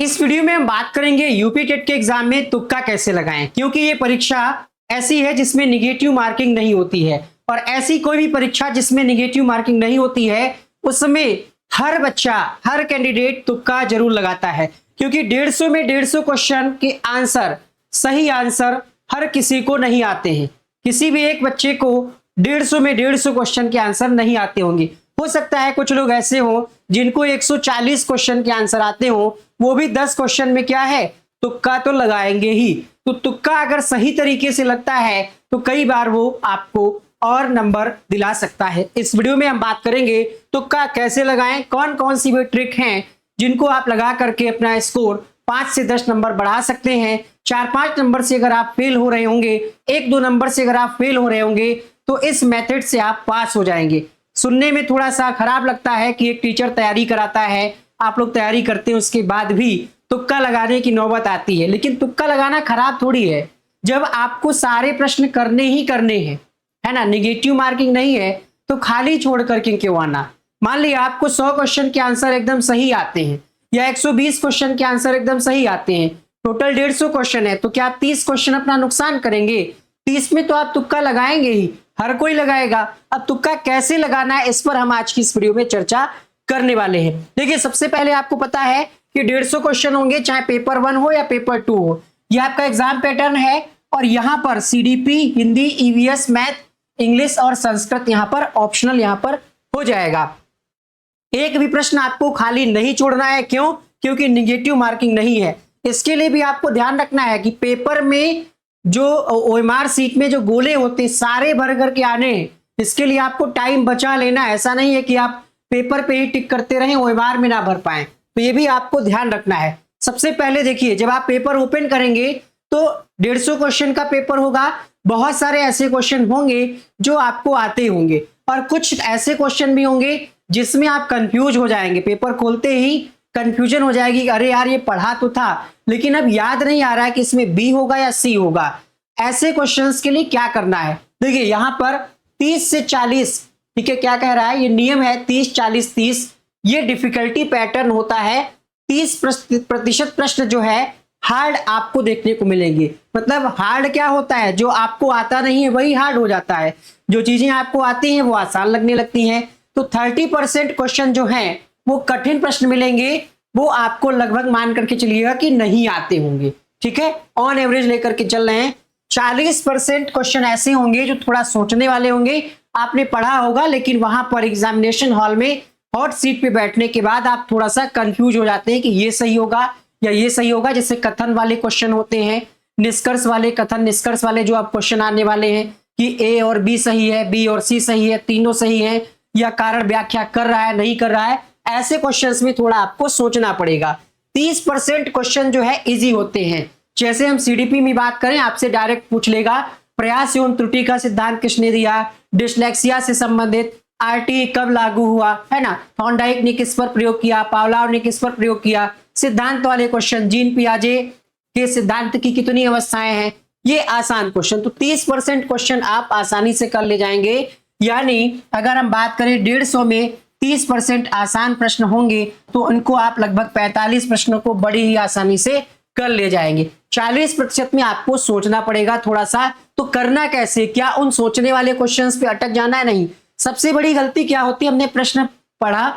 इस वीडियो में हम बात करेंगे यूपी टेट के एग्जाम में तुक्का कैसे लगाएं, क्योंकि ये परीक्षा ऐसी है जिसमें निगेटिव मार्किंग नहीं होती है। और ऐसी कोई भी परीक्षा जिसमें निगेटिव मार्किंग नहीं होती है उसमें हर बच्चा, हर कैंडिडेट तुक्का जरूर लगाता है, क्योंकि 150 में 150 क्वेश्चन के आंसर, सही आंसर हर किसी को नहीं आते हैं। किसी भी एक बच्चे को 150 में 150 क्वेश्चन के आंसर नहीं आते होंगे। हो सकता है कुछ लोग ऐसे हो जिनको 140 क्वेश्चन के आंसर आते हो, वो भी 10 क्वेश्चन में क्या है, तुक्का तो लगाएंगे ही। तो तुक्का अगर सही तरीके से लगता है तो कई बार वो आपको और नंबर दिला सकता है। इस वीडियो में हम बात करेंगे तुक्का कैसे लगाएं, कौन कौन सी वे ट्रिक हैं जिनको आप लगा करके अपना स्कोर 5 से 10 नंबर बढ़ा सकते हैं। 4-5 नंबर से अगर आप फेल हो रहे होंगे, 1-2 नंबर से अगर आप फेल हो रहे होंगे, तो इस मेथड से आप पास हो जाएंगे। सुनने में थोड़ा सा खराब लगता है कि एक टीचर तैयारी कराता है, आप लोग तैयारी करते हैं, उसके बाद भी तुक्का लगाने की नौबत आती है। लेकिन तुक्का लगाना खराब थोड़ी है, जब आपको सारे प्रश्न करने ही करने हैं, है ना, निगेटिव मार्किंग नहीं है, तो खाली छोड़ करके क्यों आना। मान लिया आपको 100 क्वेश्चन के आंसर एकदम सही आते हैं या 120 क्वेश्चन के आंसर एकदम सही आते हैं, टोटल 150 क्वेश्चन है, तो क्या आप 30 क्वेश्चन अपना नुकसान करेंगे? 30 में तो आप तुक्का लगाएंगे ही, हर कोई लगाएगा। अब तुक्का कैसे लगाना है, इस पर हम आज की इस वीडियो में चर्चा करने वाले हैं। देखिए, सबसे पहले आपको पता है कि 150 क्वेश्चन होंगे, चाहे पेपर 1 हो या पेपर 2 हो। ये आपका एग्जाम पैटर्न है और यहाँ पर CDP, Hindi, EVS, math, English और संस्कृत यहाँ पर ऑप्शनल यहाँ पर हो जाएगा। एक भी प्रश्न आपको खाली नहीं छोड़ना है। क्यों? क्योंकि निगेटिव मार्किंग नहीं है। इसके लिए भी आपको ध्यान रखना है कि पेपर में जो ओएमआर सीट में जो गोले होते सारे भर करके आने, इसके लिए आपको टाइम बचा लेना। ऐसा नहीं है कि आप पेपर पे ही टिक करते रहें, ओएमआर में ना भर पाए, तो ये भी आपको ध्यान रखना है। सबसे पहले देखिए, जब आप पेपर ओपन करेंगे तो 150 क्वेश्चन का पेपर होगा। बहुत सारे ऐसे क्वेश्चन होंगे जो आपको आते होंगे और कुछ ऐसे क्वेश्चन भी होंगे जिसमें आप कंफ्यूज हो जाएंगे। पेपर खोलते ही कंफ्यूजन हो जाएगी, अरे यार ये पढ़ा तो था लेकिन अब याद नहीं आ रहा है कि इसमें बी होगा या सी होगा। ऐसे क्वेश्चंस के लिए क्या करना है, देखिए यहां पर 30 से 40, ठीक है, क्या कह रहा है, ये नियम है 30-40-30। ये डिफिकल्टी पैटर्न होता है। 30% प्रश्न जो है हार्ड आपको देखने को मिलेंगे। मतलब हार्ड क्या होता है, जो आपको आता नहीं है वही हार्ड हो जाता है, जो चीजें आपको आती हैं वो आसान लगने लगती हैं। तो 30% क्वेश्चन जो हैं वो कठिन प्रश्न मिलेंगे, वो आपको लगभग मान करके चलिएगा कि नहीं आते होंगे, ठीक है, ऑन एवरेज लेकर के चल रहे हैं। 40% क्वेश्चन ऐसे होंगे जो थोड़ा सोचने वाले होंगे, आपने पढ़ा होगा लेकिन वहां पर एग्जामिनेशन हॉल में हॉट सीट पे बैठने के बाद आप थोड़ा सा कंफ्यूज हो जाते हैं कि ये सही होगा या ये सही होगा। जैसे कथन वाले क्वेश्चन होते हैं, निष्कर्ष वाले, कथन निष्कर्ष वाले जो आप क्वेश्चन आने वाले हैं कि ए और बी सही है, बी और सी सही है, तीनों सही है, या कारण व्याख्या कर रहा है नहीं कर रहा है, ऐसे क्वेश्चंस में थोड़ा आपको सोचना पड़ेगा। 30% क्वेश्चन जो है इजी होते हैं। जैसे हम सीडीपी में बात करें, आपसे डायरेक्ट पूछ लेगा प्रयास एवं त्रुटि का सिद्धांत किसने दिया, डिस्लेक्सिया से संबंधित आरटी कब लागू हुआ, है ना, थॉर्नडाइक ने किस पर प्रयोग किया, पावलोव ने किस पर प्रयोग किया। सिद्धांत वाले क्वेश्चन, जीन पियाजे के सिद्धांत की कितनी अवस्थाएं हैं, ये आसान क्वेश्चन। तो 30% क्वेश्चन आप आसानी से कर ले जाएंगे। यानी अगर हम बात करें 150 में 30% आसान प्रश्न होंगे तो उनको आप लगभग 45 प्रश्नों को बड़ी ही आसानी से कर ले जाएंगे। 40% में आपको सोचना पड़ेगा थोड़ा सा। तो करना कैसे, क्या उन सोचने वाले क्वेश्चंस पे अटक जाना है? नहीं। सबसे बड़ी गलती क्या होती है, हमने प्रश्न पढ़ा,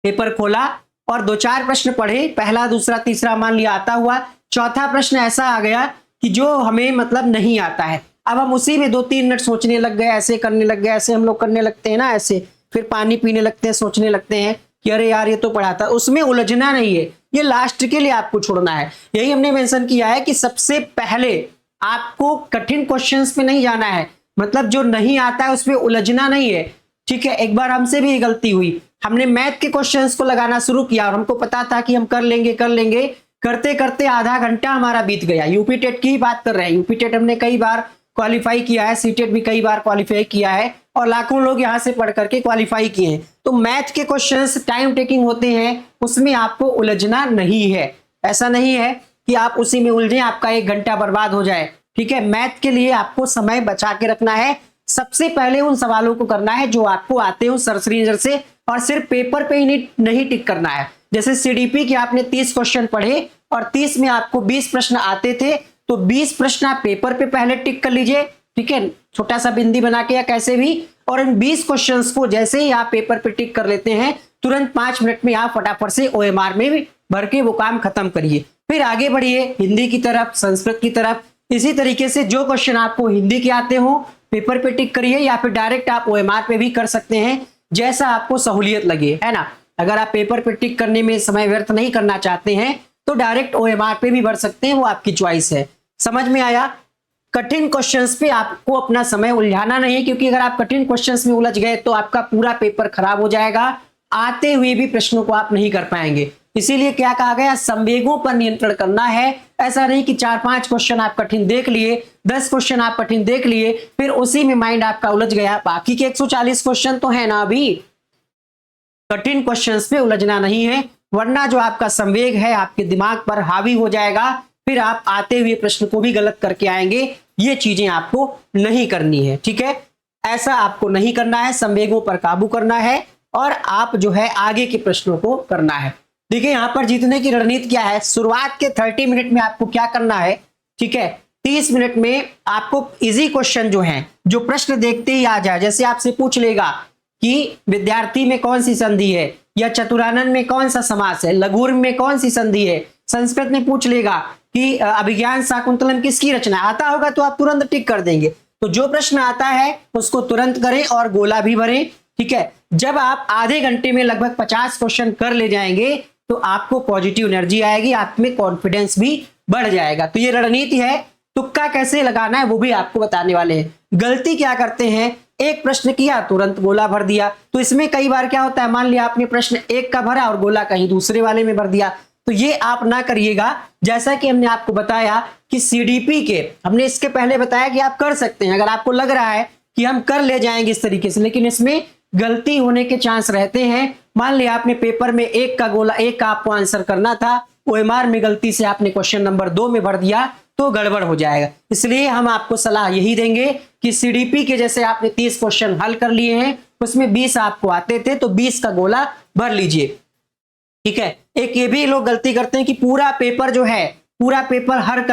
पेपर खोला और 2-4 प्रश्न पढ़े, पहला दूसरा तीसरा मान लिया आता हुआ, चौथा प्रश्न ऐसा आ गया कि जो हमें मतलब नहीं आता है, अब हम उसी में 2-3 मिनट सोचने लग गए, ऐसे करने लग गए, ऐसे हम लोग करने लगते हैं ना, ऐसे फिर पानी पीने लगते हैं, सोचने लगते हैं कि अरे यार ये तो पढ़ा था। उसमें उलझना नहीं है, ये लास्ट के लिए आपको छोड़ना है। यही हमने मेंशन किया है कि सबसे पहले आपको कठिन क्वेश्चंस पे नहीं जाना है, मतलब जो नहीं आता है उसमें उलझना नहीं है, ठीक है। एक बार हमसे भी गलती हुई, हमने मैथ के क्वेश्चंस को लगाना शुरू किया और हमको पता था कि हम कर लेंगे, करते करते आधा घंटा हमारा बीत गया। यूपी टेट की ही बात कर रहे हैं, यूपी टेट हमने कई बार क्वालिफाई किया है, सीटेट भी कई बार क्वालिफाई किया है और लाखों लोग यहां से पढ़ करके क्वालिफाई किए हैं। तो मैथ के क्वेश्चंस टाइम टेकिंग होते हैं, उसमें आपको उलझना नहीं है। ऐसा नहीं है कि आप उसी में उलझे, आपका 1 घंटा बर्बाद हो जाए, ठीक है। मैथ के लिए आपको समय बचा के रखना है। सबसे पहले उन सवालों को करना है जो आपको आते हो, सरसरी नजर से और सिर्फ पेपर पे ही नहीं टिक करना है। जैसे सीडीपी के आपने 30 क्वेश्चन पढ़े और 30 में आपको 20 प्रश्न आते थे, तो 20 प्रश्न आप पेपर पे पहले टिक कर लीजिए, ठीक है, छोटा सा बिंदी बना के या कैसे भी। और इन 20 क्वेश्चंस को जैसे ही आप पेपर पे टिक कर लेते हैं, तुरंत 5 मिनट में आप फटाफट से ओएमआर में भी भर के वो काम खत्म करिए। फिर आगे बढ़िए हिंदी की तरफ, संस्कृत की तरफ। इसी तरीके से जो क्वेश्चन आपको हिंदी के आते हो पेपर पे टिक करिए, या फिर डायरेक्ट आप ओएमआर पे भी कर सकते हैं, जैसा आपको सहूलियत लगे, है ना। अगर आप पेपर पे टिक करने में समय व्यर्थ नहीं करना चाहते हैं तो डायरेक्ट ओएमआर पे भी भर सकते हैं, वो आपकी चॉइस है। समझ में आया। कठिन क्वेश्चंस पे आपको अपना समय उलझाना नहीं, क्योंकि अगर आप कठिन क्वेश्चंस में उलझ गए तो आपका पूरा पेपर खराब हो जाएगा, आते हुए भी प्रश्नों को आप नहीं कर पाएंगे। इसीलिए क्या कहा गया, संवेगों पर नियंत्रण करना है। ऐसा नहीं कि 4-5 क्वेश्चन आप कठिन देख लिए, 10 क्वेश्चन आप कठिन देख लिए, फिर उसी में माइंड आपका उलझ गया। बाकी के 140 क्वेश्चन तो है ना, अभी कठिन क्वेश्चंस पे उलझना नहीं है, वरना जो आपका संवेग है आपके दिमाग पर हावी हो जाएगा, फिर आप आते हुए प्रश्न को भी गलत करके आएंगे। ये चीजें आपको नहीं करनी है, ठीक है। ऐसा आपको नहीं करना है, संवेगों पर काबू करना है और आप जो है आगे के प्रश्नों को करना है। देखिए यहां पर जीतने की रणनीति क्या है। शुरुआत के 30 मिनट में आपको क्या करना है, ठीक है, 30 मिनट में आपको इजी क्वेश्चन जो है, जो प्रश्न देखते ही आ जाए, जैसे आपसे पूछ लेगा कि विद्यार्थी में कौन सी संधि है, या चतुरानन में कौन सा समास है, लघुर में कौन सी संधि है। संस्कृत में पूछ लेगा कि अभिज्ञान शाकुंतलम किसकी रचना, आता होगा तो आप तुरंत टिक कर देंगे। तो जो प्रश्न आता है उसको तुरंत करें और गोला भी भरें, ठीक है। जब आप आधे घंटे में लगभग 50 क्वेश्चन कर ले जाएंगे तो आपको पॉजिटिव एनर्जी आएगी, आप में कॉन्फिडेंस भी बढ़ जाएगा। तो ये रणनीति है। तुक्का कैसे लगाना है वो भी आपको बताने वाले हैं। गलती क्या करते हैं, एक प्रश्न किया तुरंत गोला भर दिया। तो इसमें कई बार क्या होता है, मान लिया आपने प्रश्न 1 का भरा और गोला कहीं दूसरे वाले में भर दिया, तो ये आप ना करिएगा। जैसा कि हमने आपको बताया कि सीडीपी के, हमने इसके पहले बताया कि आप कर सकते हैं, अगर आपको लग रहा है कि हम कर ले जाएंगे इस तरीके से, लेकिन इसमें गलती होने के चांस रहते हैं। मान लिया आपने पेपर में 1 का गोला, 1 का आपको आंसर करना था, ओएमआर में गलती से आपने क्वेश्चन नंबर 2 में भर दिया तो गड़बड़ हो जाएगा। इसलिए हम आपको सलाह यही देंगे कि सीडीपी के जैसे आपने 30 क्वेश्चन हल कर लिए हैं, उसमें 20 आपको आते थे तो 20 का गोला भर लीजिए, ठीक है। एक ये भी लोग गलती करते हैं कि पूरा पेपर जो है, पूरा पेपर हल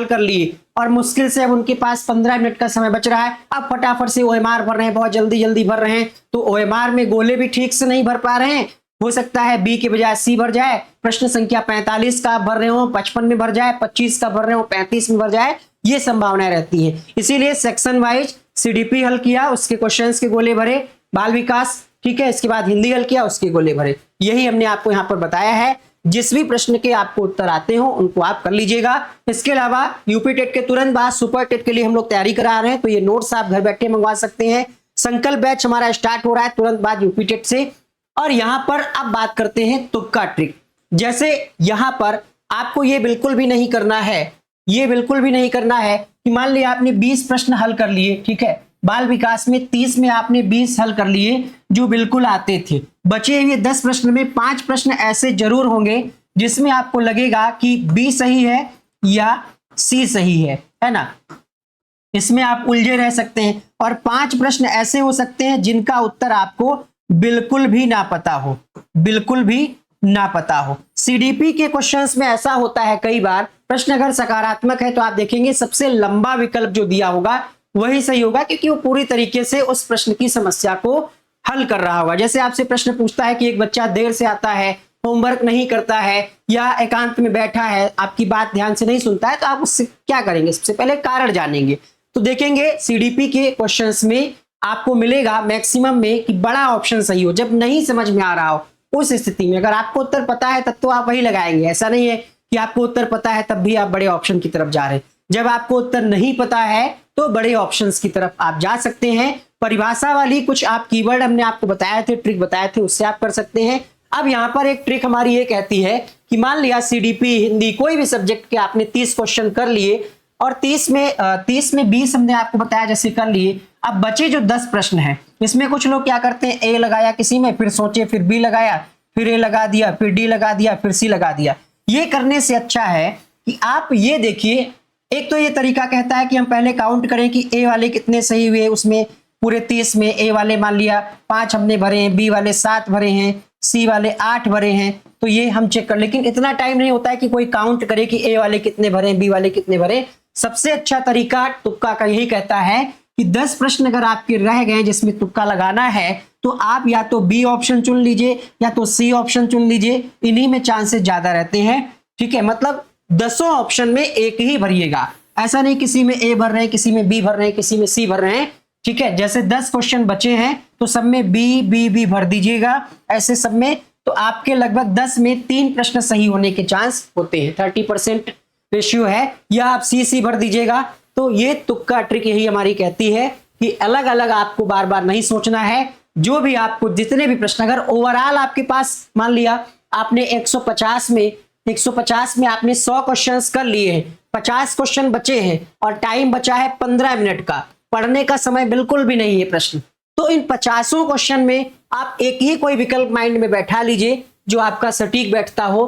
कर लिए और मुश्किल से अब उनके पास 15 मिनट का समय बच रहा है, अब फटाफट से ओएमआर भर रहे हैं, बहुत जल्दी जल्दी भर रहे हैं, तो ओएमआर में गोले भी ठीक से नहीं भर पा रहे हैं। हो सकता है बी के बजाय सी भर जाए, प्रश्न संख्या 45 का आप भर रहे हो 55 में भर जाए, 25 का भर रहे हो 35 में भर जाए, ये संभावनाएं रहती है। इसीलिए सेक्शन वाइज सीडीपी हल किया, उसके क्वेश्चंस के गोले भरे, बाल विकास, ठीक है, इसके बाद हिंदी हल किया, उसके गोले भरे। यही हमने आपको यहाँ पर बताया है। जिस भी प्रश्न के आपको उत्तर आते हो उनको आप कर लीजिएगा। इसके अलावा यूपी टेट के तुरंत बाद सुपर टेट के लिए हम लोग तैयारी करा रहे हैं, तो ये नोट्स आप घर बैठे मंगवा सकते हैं। संकल्प बैच हमारा स्टार्ट हो रहा है तुरंत बाद यूपी टेट से। और यहां पर अब बात करते हैं तुक्का ट्रिक। जैसे यहां पर आपको ये बिल्कुल भी नहीं करना है, ये बिल्कुल भी नहीं करना है कि मान लिया आपने 20 प्रश्न हल कर लिए, ठीक है, बाल विकास में 30 में आपने 20 हल कर लिए जो बिल्कुल आते थे। बचे हुए 10 प्रश्न में 5 प्रश्न ऐसे जरूर होंगे जिसमें आपको लगेगा कि बी सही है या सी सही है ना, इसमें आप उलझे रह सकते हैं। और 5 प्रश्न ऐसे हो सकते हैं जिनका उत्तर आपको बिल्कुल भी ना पता हो, बिल्कुल भी ना पता हो। सीडीपी के क्वेश्चंस में ऐसा होता है, कई बार प्रश्न अगर सकारात्मक है तो आप देखेंगे सबसे लंबा विकल्प जो दिया होगा वही सही होगा, क्योंकि वो पूरी तरीके से उस प्रश्न की समस्या को हल कर रहा होगा। जैसे आपसे प्रश्न पूछता है कि एक बच्चा देर से आता है, होमवर्क नहीं करता है या एकांत में बैठा है, आपकी बात ध्यान से नहीं सुनता है, तो आप उससे क्या करेंगे, सबसे पहले कारण जानेंगे। तो देखेंगे सीडीपी के क्वेश्चंस में आपको मिलेगा मैक्सिमम में कि बड़ा ऑप्शन सही हो। जब नहीं समझ में आ रहा हो उस स्थिति में अगर आपको उत्तर पता है तब तो आप वही लगाएंगे। ऐसा नहीं है कि आपको उत्तर पता है तब भी आप बड़े ऑप्शन की तरफ जा रहे हैं। जब आपको उत्तर नहीं पता है तो बड़े ऑप्शंस की तरफ आप जा सकते हैं। परिभाषा वाली कुछ आप कीवर्ड हमने आपको बताए थे, ट्रिक बताए थे, उससे आप कर सकते हैं। अब यहाँ पर एक ट्रिक हमारी ये कहती है कि मान लिया सीडीपी, हिंदी, कोई भी सब्जेक्ट के आपने 30 क्वेश्चन कर लिए और 30 में 20 हमने आपको बताया जैसे कर लिए। अब बचे जो 10 प्रश्न हैं, इसमें कुछ लोग क्या करते हैं, ए लगाया किसी में, फिर सोचे, फिर बी लगाया, फिर ए लगा दिया, फिर डी लगा दिया, फिर सी लगा दिया। ये करने से अच्छा है कि आप ये देखिए, एक तो ये तरीका कहता है कि हम पहले काउंट करें कि ए वाले कितने सही हुए, उसमें पूरे 30 में ए वाले मान लिया 5 हमने भरे हैं, बी वाले 7 भरे हैं, सी वाले 8 भरे हैं, तो ये हम चेक कर, लेकिन इतना टाइम नहीं होता है कि कोई काउंट करे कि ए वाले कितने भरे हैं, बी वाले कितने भरे। सबसे अच्छा तरीका तुक्का का यही कहता है कि 10 प्रश्न अगर आपके रह गए जिसमें तुक्का लगाना है तो आप या तो बी ऑप्शन चुन लीजिए या तो सी ऑप्शन चुन लीजिए, इन्हीं में चांसेस ज्यादा रहते हैं। ठीक है, मतलब 10 ऑप्शन में एक ही भरिएगा, ऐसा नहीं किसी में ए भर रहे हैं, किसी में बी भर रहे हैं, किसी में सी भर रहे हैं। ठीक है, जैसे 10 क्वेश्चन बचे हैं तो सब में बी बी बी भर दीजिएगा, ऐसे सब में तो आपके लगभग 10 में 3 प्रश्न सही होने के चांस होते हैं, 30% रेशियो है, या आप सी सी भर दीजिएगा। तो ये तुक्का ट्रिक यही हमारी कहती है कि अलग अलग आपको बार बार नहीं सोचना है, जो भी आपको जितने भी प्रश्न, अगर ओवरऑल आपके पास मान लिया आपने 150 में आपने 100 क्वेश्चंस कर लिए हैं, 50 क्वेश्चन बचे हैं और टाइम बचा है 15 मिनट का, पढ़ने का समय बिल्कुल भी नहीं है प्रश्न, तो इन 50 क्वेश्चन में आप एक ही कोई विकल्प माइंड में बैठा लीजिए जो आपका सटीक बैठता हो।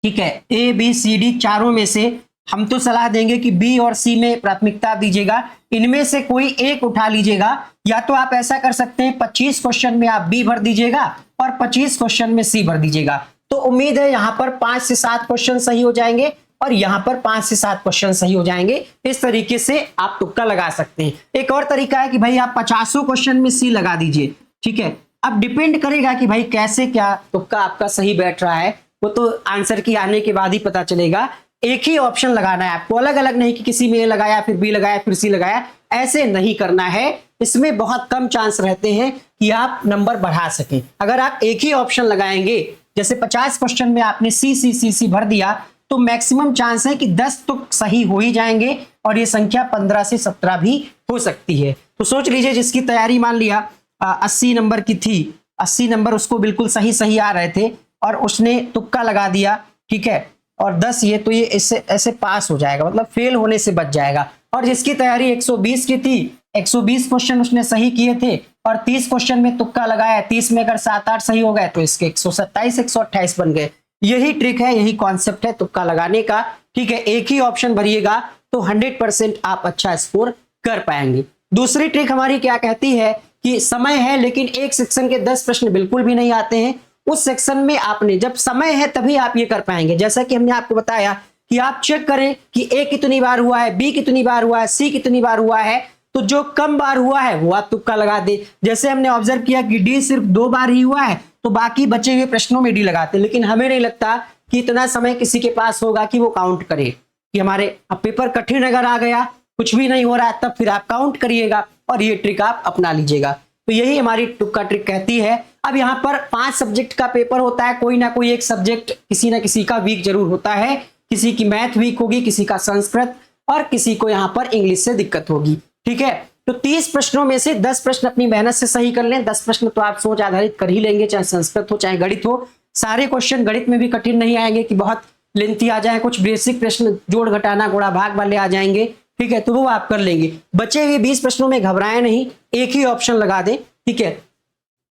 ठीक है, ए बी सी डी चारों में से हम तो सलाह देंगे कि बी और सी में प्राथमिकता दीजिएगा, इनमें से कोई एक उठा लीजिएगा, या तो आप ऐसा कर सकते हैं 25 क्वेश्चन में आप बी भर दीजिएगा और 25 क्वेश्चन में सी भर दीजिएगा। तो उम्मीद है यहां पर 5 से 7 क्वेश्चन सही हो जाएंगे और यहां पर 5 से 7 क्वेश्चन सही हो जाएंगे। इस तरीके से आप तुक्का लगा सकते हैं। एक और तरीका है कि भाई आप 50 क्वेश्चन में सी लगा दीजिए। ठीक है, अब डिपेंड करेगा कि भाई कैसे क्या तुक्का आपका सही बैठ रहा है, वो तो आंसर की आने के बाद ही पता चलेगा। एक ही ऑप्शन लगाना है आपको, अलग अलग नहीं कि किसी में ए लगाया फिर बी लगाया फिर सी लगाया, ऐसे नहीं करना है। इसमें बहुत कम चांस रहते हैं कि आप नंबर बढ़ा सकें। अगर आप एक ही ऑप्शन लगाएंगे, जैसे 50 क्वेश्चन में आपने सी सी सी सी भर दिया, तो मैक्सिमम चांस है कि 10 तो सही हो ही जाएंगे और ये संख्या 15 से 17 भी हो सकती है। तो सोच लीजिए जिसकी तैयारी मान लिया 80 नंबर की थी, 80 नंबर उसको बिल्कुल सही सही आ रहे थे और उसने तुक्का लगा दिया, ठीक है, और 10 ये, तो ये इससे ऐसे पास हो जाएगा, मतलब फेल होने से बच जाएगा। और जिसकी तैयारी 120 की थी, 120 क्वेश्चन उसने सही किए थे और 30 क्वेश्चन में तुक्का लगाया, 30 में अगर 7-8 सही हो गए तो इसके 127 128 बन गए। यही ट्रिक है, यही कॉन्सेप्ट है तुक्का लगाने का। ठीक है, एक ही ऑप्शन भरिएगा तो 100% आप अच्छा स्कोर कर पाएंगे। दूसरी ट्रिक हमारी क्या कहती है कि समय है लेकिन एक सेक्शन के 10 प्रश्न बिल्कुल भी नहीं आते हैं, उस सेक्शन में आपने, जब समय है तभी आप ये कर पाएंगे। जैसा कि हमने आपको बताया कि आप चेक करें कि ए कितनी बार हुआ है, बी कितनी बार हुआ है, सी कितनी बार हुआ है, तो जो कम बार हुआ है वो आप तुक्का लगा दे। जैसे हमने ऑब्जर्व किया कि डी सिर्फ 2 बार ही हुआ है तो बाकी बचे हुए प्रश्नों में डी लगाते, लेकिन हमें नहीं लगता कि इतना समय किसी के पास होगा कि वो काउंट करे कि हमारे अब पेपर कठिन अगर आ गया, कुछ भी नहीं हो रहा है, तब फिर आप काउंट करिएगा और ये ट्रिक आप अपना लीजिएगा। तो यही हमारी तुक्का ट्रिक कहती है। अब यहाँ पर 5 सब्जेक्ट का पेपर होता है, कोई ना कोई एक सब्जेक्ट किसी ना किसी का वीक जरूर होता है, किसी की मैथ वीक होगी, किसी का संस्कृत, और किसी को यहाँ पर इंग्लिश से दिक्कत होगी। ठीक है, तो 30 प्रश्नों में से 10 प्रश्न अपनी मेहनत से सही कर लें। 10 प्रश्न तो आप सोच आधारित कर ही लेंगे, चाहे संस्कृत हो चाहे गणित हो। सारे क्वेश्चन गणित में भी कठिन नहीं आएंगे कि बहुत लेंथी आ जाए, कुछ बेसिक प्रश्न जोड़ घटाना गुणा भाग वाले आ जाएंगे। ठीक है, तो वो आप कर लेंगे। बचे हुए 20 प्रश्नों में घबराएं नहीं, एक ही ऑप्शन लगा दें। ठीक है,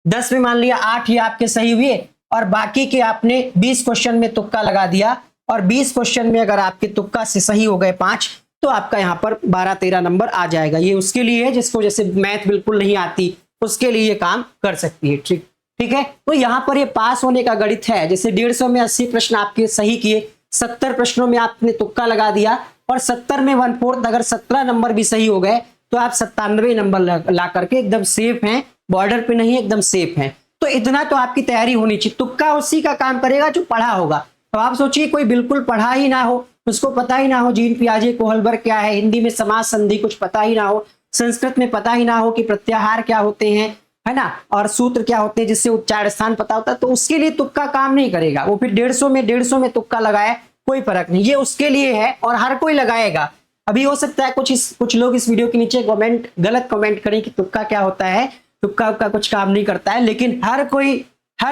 10 में मान लिया 8 ही आपके सही हुए और बाकी के आपने 20 क्वेश्चन में तुक्का लगा दिया, और 20 क्वेश्चन में अगर आपके तुक्का से सही हो गए 5, तो आपका यहाँ पर 12-13 नंबर आ जाएगा। ये उसके लिए है जिसको जैसे मैथ बिल्कुल नहीं आती, उसके लिए ये काम कर सकती है। ठीक है, तो यहाँ पर ये पास होने का गणित है। जैसे 150 में 80 प्रश्न आपके सही किए, 70 प्रश्नों में आपने तुक्का लगा दिया और 70 में 1/4 अगर 17 नंबर भी सही हो गए तो आप 97 नंबर ला करके एकदम सेफ हैं, बॉर्डर पे नहीं, एकदम सेफ हैं। तो इतना तो आपकी तैयारी होनी चाहिए। तुक्का उसी का काम करेगा जो पढ़ा होगा। तो आप सोचिए कोई बिल्कुल पढ़ा ही ना हो, उसको पता ही ना हो जीन पियाजे कोहलबर क्या है, हिंदी में समास संधि कुछ पता ही ना हो, संस्कृत में पता ही ना हो कि प्रत्याहार क्या होते हैं, है ना, और सूत्र क्या होते हैं, जिससे उच्चारण स्थान पता होता है, तो उसके लिए तुक्का काम नहीं करेगा। वो फिर 150 में तुक्का लगाए कोई फर्क नहीं, ये उसके लिए है और हर कोई लगाएगा। अभी हो सकता है कुछ लोग इस वीडियो के नीचे गलत कमेंट करें कि तुक्का क्या होता है, तुक्का का कुछ काम नहीं करता है, लेकिन हर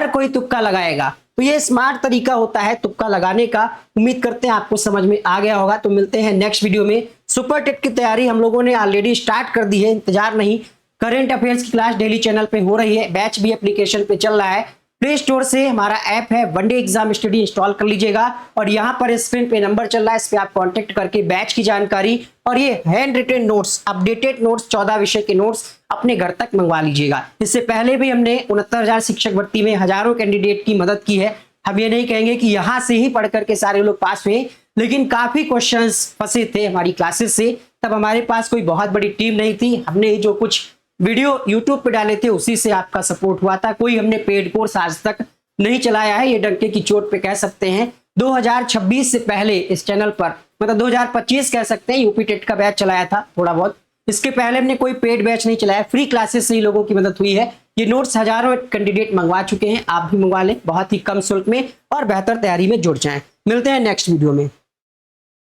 कोई तुक्का लगाएगा। तो ये स्मार्ट तरीका होता है तुक्का लगाने का। उम्मीद करते हैं आपको समझ में आ गया होगा। तो मिलते हैं नेक्स्ट वीडियो में। सुपर टेट की तैयारी हम लोगों ने ऑलरेडी स्टार्ट कर दी है, इंतजार नहीं। करंट अफेयर्स की क्लास डेली चैनल पे हो रही है, बैच भी एप्लीकेशन पे चल रहा है। प्ले स्टोर से हमारा ऐप है वनडे एग्जाम स्टडी इंस्टॉल कर लीजिएगा और यहाँ पर स्क्रीन पे नंबर चल रहा है, इस पे आप कांटेक्ट करके बैच की जानकारी और ये handwritten notes, updated notes, 14 विषय के नोट्स अपने घर तक मंगवा लीजिएगा। इससे पहले भी हमने 69,000 शिक्षक भर्ती में हजारों कैंडिडेट की मदद की है। हम ये नहीं कहेंगे कि यहाँ से ही पढ़ करके सारे लोग पास हुए, लेकिन काफी क्वेश्चंस फंसे थे हमारी क्लासेस से। तब हमारे पास कोई बहुत बड़ी टीम नहीं थी, हमने जो कुछ वीडियो YouTube पे डाले थे उसी से आपका सपोर्ट हुआ था। कोई हमने पेड कोर्स आज तक नहीं चलाया है, ये डंके की चोट पे कह सकते हैं। 2026 से पहले इस चैनल पर, मतलब 2025 कह सकते हैं, यूपी टेट का बैच चलाया था थोड़ा बहुत। इसके पहले हमने कोई पेड बैच नहीं चलाया, फ्री क्लासेस से ही लोगों की मदद हुई है। ये नोट्स हजारों कैंडिडेट मंगवा चुके हैं, आप भी मंगवा लें बहुत ही कम शुल्क में और बेहतर तैयारी में जुड़ जाएं। मिलते हैं नेक्स्ट वीडियो में।